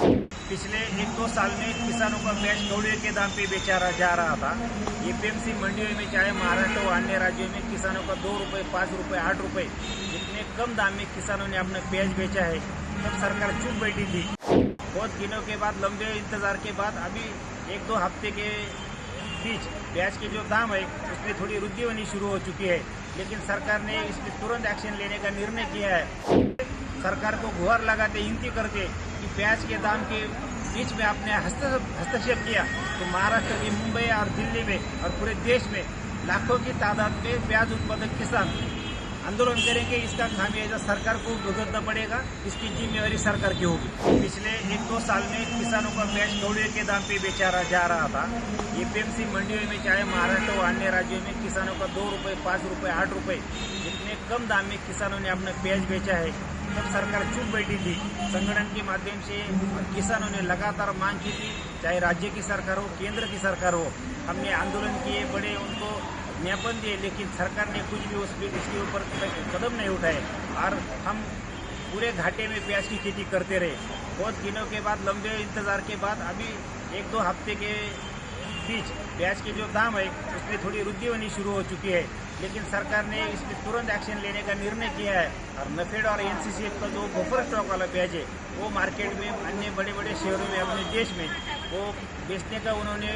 पिछले 1-2 साल में किसानों का प्याज कौड़े के दाम पे बेचा जा रहा था। एपीएमसी मंडियों में चाहे महाराष्ट्र व अन्य राज्यों में किसानों का 2 रुपये, 5 रुपये, 8 रुपये इतने कम दाम में किसानों ने अपना प्याज बेचा है। तब सरकार चुप बैठी थी। बहुत दिनों के बाद, लंबे इंतजार के बाद अभी 1-2 हफ्ते के बीच प्याज के जो दाम है उसमें थोड़ी वृद्धि होनी शुरू हो चुकी है, लेकिन सरकार ने इस पर तुरंत एक्शन लेने का निर्णय किया है। सरकार को गुहार लगाते, विनती करते कि प्याज के दाम के बीच में आपने हस्तक्षेप किया तो महाराष्ट्र की मुंबई और दिल्ली में और पूरे देश में लाखों की तादाद में प्याज उत्पादक किसान आंदोलन करेंगे। इसका खामियाजा सरकार को भुगतना पड़ेगा, इसकी जिम्मेवारी सरकार की होगी। पिछले 1-2 साल में किसानों का प्याज कौड़े के दाम पे बेचा जा रहा था। एपीएमसी मंडियों में चाहे महाराष्ट्र व अन्य राज्यों में किसानों का 2 रुपये, 5 रुपये, 8 रुपये इतने कम दाम में किसानों ने अपना प्याज बेचा है। तब सरकार चुप बैठी थी। संगठन के माध्यम से किसानों ने लगातार मांग की थी, चाहे राज्य की सरकार हो, केंद्र की सरकार हो। हमने आंदोलन किए, बड़े उनको ज्ञापन दिए, लेकिन सरकार ने कुछ भी इसके ऊपर कदम नहीं उठाए और हम पूरे घाटे में प्याज की खेती करते रहे। बहुत दिनों के बाद, लंबे इंतजार के बाद अभी 1-2 हफ्ते के बीच प्याज के जो दाम है उसमें थोड़ी वृद्धि होनी शुरू हो चुकी है, लेकिन सरकार ने इस पर तुरंत एक्शन लेने का निर्णय किया है। और नफेड और एनसीसीएफ का जो बफर स्टॉक वाला प्याज है वो मार्केट में, अन्य बड़े बड़े शहरों में, अपने देश में वो बेचने का उन्होंने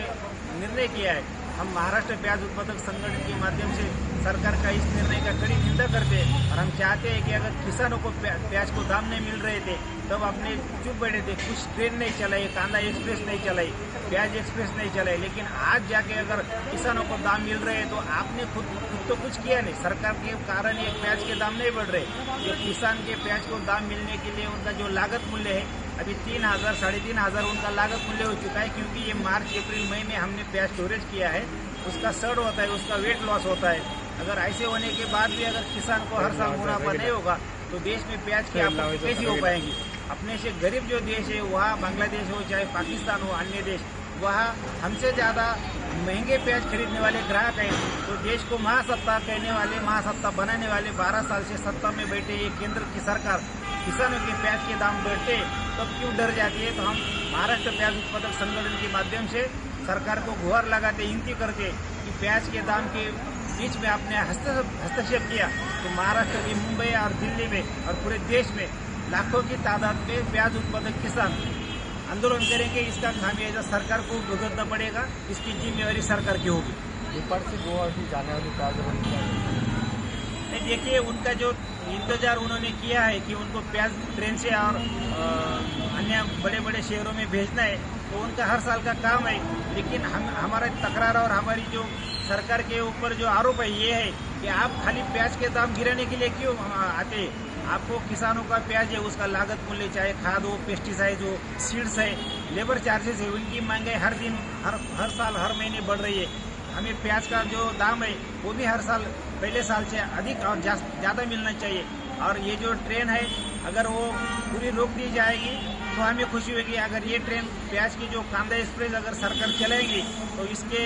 निर्णय किया है। हम महाराष्ट्र प्याज उत्पादक संगठन के माध्यम से सरकार का इस निर्णय का कड़ी निंदा करते हैं और हम चाहते हैं कि अगर किसानों को प्याज को दाम नहीं मिल रहे थे तब अपने चुप बैठे थे, कुछ ट्रेन नहीं चलाई, कांदा एक्सप्रेस नहीं चलाई, प्याज एक्सप्रेस नहीं चलाई, लेकिन आज जाके अगर किसानों को दाम मिल रहे हैं तो आपने खुद तो कुछ किया नहीं। सरकार के कारण ये प्याज के दाम नहीं बढ़ रहे। जो किसान के प्याज को दाम मिलने के लिए उनका जो लागत मूल्य है अभी 3,000, 3,500 उनका लागत मूल्य हो चुका है, क्योंकि ये मार्च, अप्रैल, मई में हमने प्याज स्टोरेज किया है। उसका सड़ होता है, उसका वेट लॉस होता है। अगर ऐसे होने के बाद भी अगर किसान को हर साल मुनाफा नहीं होगा तो देश में प्याज की आपूर्ति कैसी हो पाएगी। अपने से गरीब जो देश है, वहाँ बांग्लादेश हो चाहे पाकिस्तान हो, अन्य देश, वहाँ हमसे ज़्यादा महंगे प्याज खरीदने वाले ग्राहक हैं। तो देश को महासत्ता कहने वाले, महासत्ता बनाने वाले 12 साल से सत्ता में बैठे ये केंद्र की सरकार किसानों के प्याज के दाम बढ़ते तब क्यों डर जाती है। तो हम महाराष्ट्र प्याज उत्पादक संगठन के माध्यम से सरकार को गुहार लगाते, विनती करते कि प्याज के दाम के बीच में आपने हस्तक्षेप किया तो महाराष्ट्र की मुंबई और दिल्ली में और पूरे देश में लाखों की तादाद में प्याज उत्पादक किसान आंदोलन करेंगे। इसका खामियाजा सरकार को भुगतना पड़ेगा, इसकी जिम्मेवारी सरकार की होगी। नेपाल से गोवा की जाने वाली प्याज देखिए, उनका जो इंतजार उन्होंने किया है कि उनको प्याज ट्रेन से और अन्य बड़े बड़े शहरों में भेजना है, तो उनका हर साल का काम है। लेकिन हमारा तकरार और हमारी जो सरकार के ऊपर जो आरोप है ये है कि आप खाली प्याज के दाम गिराने के लिए क्यों आते हैं। आपको किसानों का प्याज है, उसका लागत मूल्य, चाहे खाद हो, पेस्टिसाइड हो, सीड्स है, लेबर चार्जेस है, उनकी महंगाई हर दिन, हर साल, हर महीने बढ़ रही है। हमें प्याज का जो दाम है वो भी हर साल पहले साल से अधिक और ज़्यादा मिलना चाहिए। और ये जो ट्रेन है अगर वो पूरी रोक दी जाएगी तो हमें खुशी होगी। अगर ये ट्रेन प्याज की जो कांदा एक्सप्रेस अगर सरकार चलाएगी तो इसके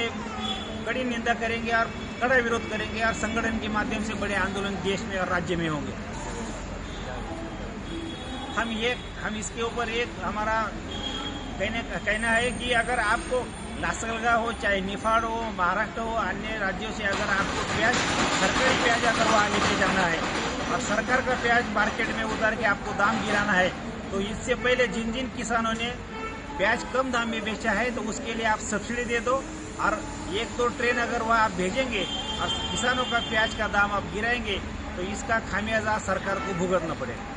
कड़ी निंदा करेंगे और कड़ा विरोध करेंगे और संगठन के माध्यम से बड़े आंदोलन देश में और राज्य में होंगे। हम इसके ऊपर एक हमारा कहना है कि अगर आपको लासलगा हो, चाहे निफाड़ हो, महाराष्ट्र हो, अन्य राज्यों से अगर आपको प्याज, सरकारी प्याज अगर वहाँ लेके जाना है और सरकार का प्याज मार्केट में उतार के आपको दाम गिराना है, तो इससे पहले जिन जिन किसानों ने प्याज कम दाम में बेचा है तो उसके लिए आप सब्सिडी दे दो और 1-2 ट्रेन अगर वह आप भेजेंगे और किसानों का प्याज का दाम आप गिराएंगे तो इसका खामियाजा सरकार को भुगतना पड़ेगा।